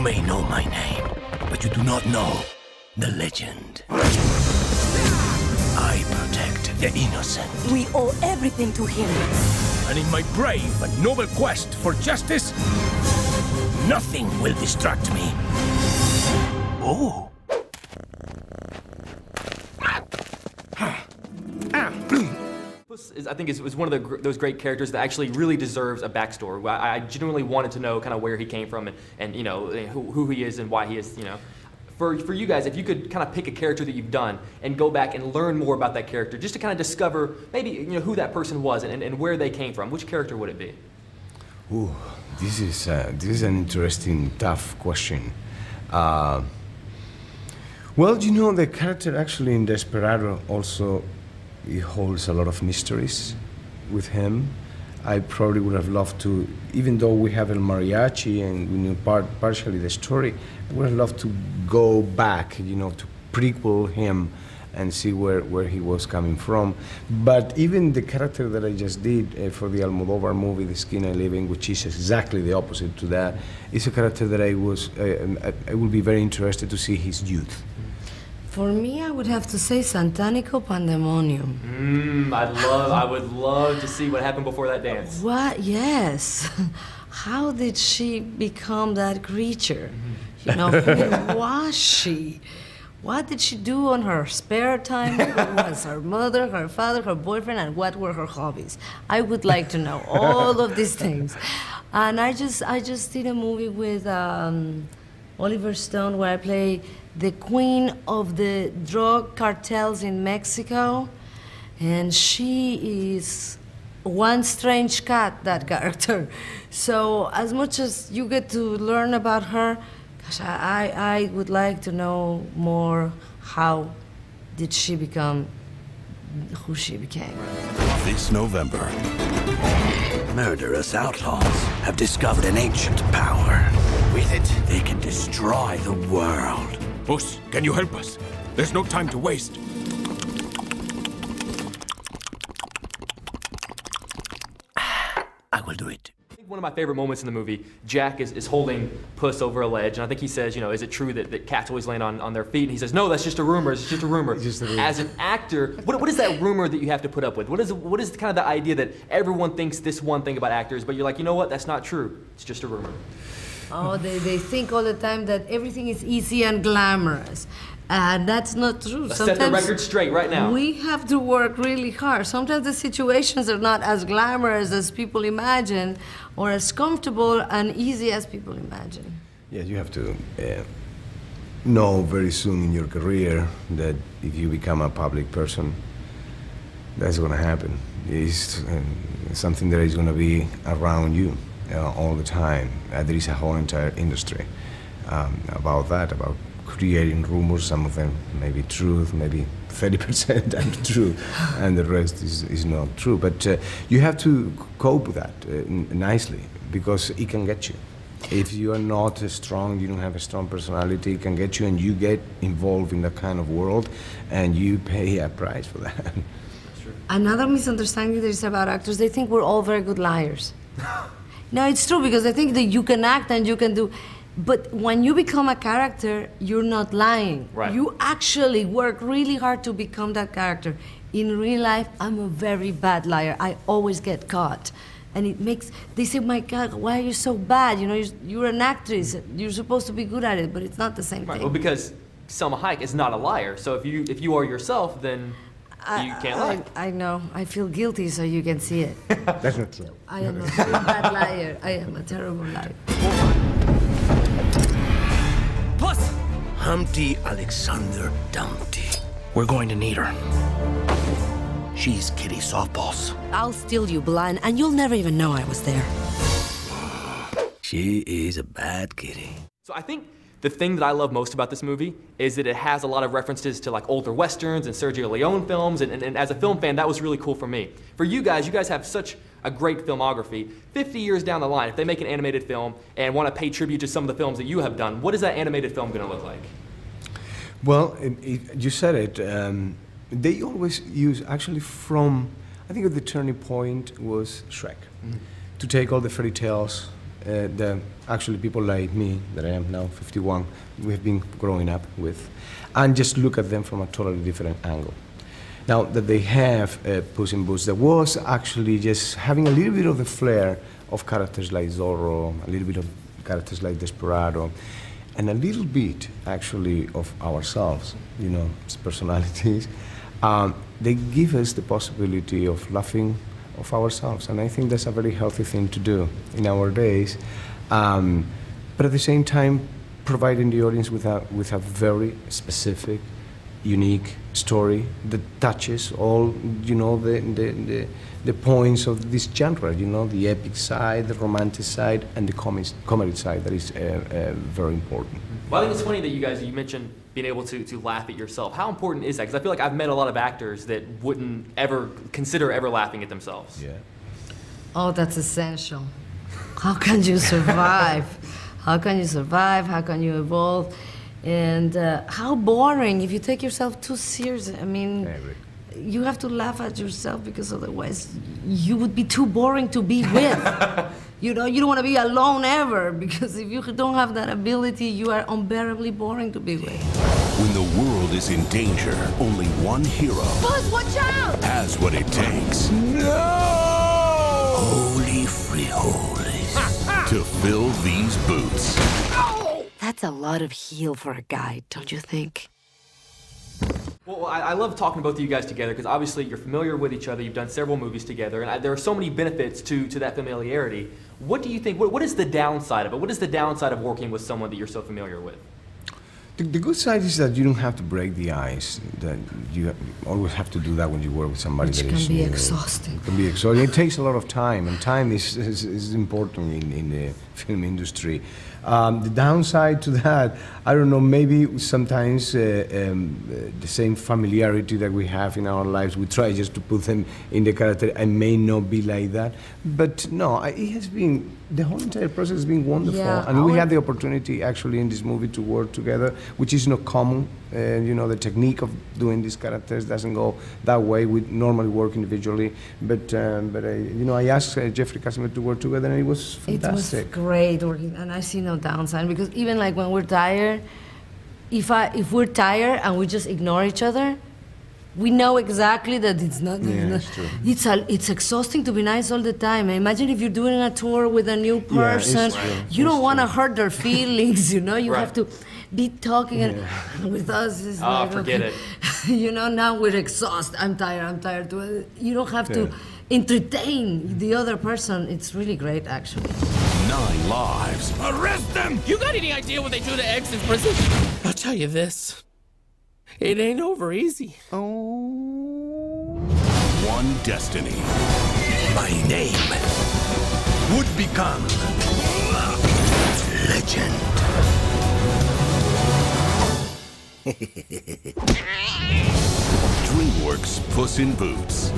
may know my name, but you do not know the legend. I protect the innocent. We owe everything to him. And in my brave and noble quest for justice, nothing will distract me. Oh. Puss I think is one of those great characters that actually really deserves a backstory. I genuinely wanted to know kind of where he came from and you know who he is and why he is, you know. For you guys, if you could kind of pick a character that you've done and go back and learn more about that character, just to kind of discover maybe who that person was and where they came from, which character would it be? Ooh, this is an interesting, tough question. Well, you know, the character actually in Desperado also, it holds a lot of mysteries with him. I probably would have loved to, even though we have El Mariachi and we knew partially the story, I would have loved to go back, you know, to prequel him and see where he was coming from. But even the character that I just did for the Almodovar movie, The Skin I Live In, which is exactly the opposite to that, is a character that I would be very interested to see his youth. For me, I would have to say Santanico Pandemonium. I would love to see what happened before that dance. What? Yes. How did she become that creature? You know, who was she? What did she do on her spare time? Who was her mother, her father, her boyfriend, and what were her hobbies? I would like to know all of these things. And I just did a movie with Oliver Stone where I play the queen of the drug cartels in Mexico, and she is one strange cat, that character. So as much as you get to learn about her, gosh, I would like to know more. How did she become who she became? This November, murderous outlaws have discovered an ancient power. With it, they can destroy the world. Puss, can you help us? There's no time to waste. I will do it. I think one of my favorite moments in the movie, Jack is holding Puss over a ledge, and I think he says, you know, is it true that cats always land on their feet? And he says, no, that's just a rumor, it's just a rumor. Just a rumor. As an actor, what is that rumor that you have to put up with? What is kind of the idea that everyone thinks this one thing about actors, but you're like, you know what, that's not true, it's just a rumor. Oh, they think all the time that everything is easy and glamorous. And that's not true. Let's set the record straight right now. We have to work really hard. Sometimes the situations are not as glamorous as people imagine, or as comfortable and easy as people imagine. Yeah, you have to know very soon in your career that if you become a public person, that's going to happen. It's something that is going to be around you all the time. There is a whole entire industry about that, about creating rumors. Some of them may be truth, maybe 30% untrue, and the rest is not true. But you have to cope with that nicely, because it can get you. If you are not strong, you don't have a strong personality, it can get you, and you get involved in that kind of world, and you pay a price for that. That's true. Another misunderstanding there is about actors, they think we're all very good liars. No, it's true, because I think that you can act and you can do, but when you become a character, you're not lying. Right. You actually work really hard to become that character. In real life, I'm a very bad liar. I always get caught. And it makes, they say, my God, why are you so bad? You know, you're an actress. You're supposed to be good at it, but it's not the same thing. Well, because Selma Hayek is not a liar. So if you are yourself, then you can't lie. I know. I feel guilty, so you can see it. That's not true. I am a bad liar. I am a terrible liar. Puss! Humpty Alexander Dumpty. We're going to need her. She's Kitty Softballs. I'll steal you blind, and you'll never even know I was there. She is a bad kitty. So I think the thing that I love most about this movie is that it has a lot of references to like older westerns and Sergio Leone films, and as a film fan, that was really cool for me. For you guys have such a great filmography. 50 years down the line, if they make an animated film and want to pay tribute to some of the films that you have done, what is that animated film going to look like? Well, you said it. They always use, actually from, I think the turning point was Shrek. To take all the fairy tales that actually people like me, that I am now 51, we have been growing up with, and just look at them from a totally different angle. Now that they have Puss in Boots, that was actually just having a little bit of the flair of characters like Zorro, a little bit of characters like Desperado, and a little bit actually of ourselves, you know, as personalities. They give us the possibility of laughing of ourselves, and I think that's a very healthy thing to do in our days. But at the same time, providing the audience with a very specific, unique story that touches all, you know, the points of this genre, you know, the epic side, the romantic side, and the comedy side that is very important. Well, I think it's funny that you mentioned being able to laugh at yourself. How important is that? Because I feel like I've met a lot of actors that wouldn't ever consider ever laughing at themselves. Yeah. Oh, that's essential. How can you survive? How can you survive? How can you evolve? And how boring if you take yourself too seriously. I mean, you have to laugh at yourself because otherwise you would be too boring to be with. You know, you don't want to be alone ever, because if you don't have that ability, you are unbearably boring to be with. When the world is in danger, only one hero Puss, watch out! has what it takes. No! Holy frijoles. To fill these boots. That's a lot of heel for a guy, don't you think? Well, I love talking to both of you guys together because obviously you're familiar with each other. You've done several movies together, and there are so many benefits to that familiarity. What do you think? What is the downside of it? What is the downside of working with someone that you're so familiar with? The good side is that you don't have to break the ice. That you always have to do that when you work with somebody. Which that can is, be exhausting. It can be exhausting. It takes a lot of time, and time is important in the film industry. The downside to that, I don't know, maybe sometimes the same familiarity that we have in our lives, we try just to put them in the character. I may not be like that, but no, it has been, the whole entire process has been wonderful. Yeah, and we had the opportunity actually in this movie to work together, which is not common. You know, the technique of doing these characters doesn't go that way. We normally work individually, but you know, I asked Jeffrey Casimir to work together, and it was fantastic. It was great working, and I see no downside, because even like when we're tired, if we're tired and we just ignore each other, we know exactly that it's not. Yeah, it's true. It's exhausting to be nice all the time. Imagine if you're doing a tour with a new person. Yeah, it's true. You don't want to hurt their feelings. You know, you Right. have to be talking. And with us, it's like, forget okay. it. You know, now we're exhausted. I'm tired. You don't have to entertain the other person. It's really great, actually. 9 lives. Arrest them! You got any idea what they do to eggs in prison? I'll tell you this. It ain't over easy. One destiny. My name would become legend. DreamWorks Puss in Boots.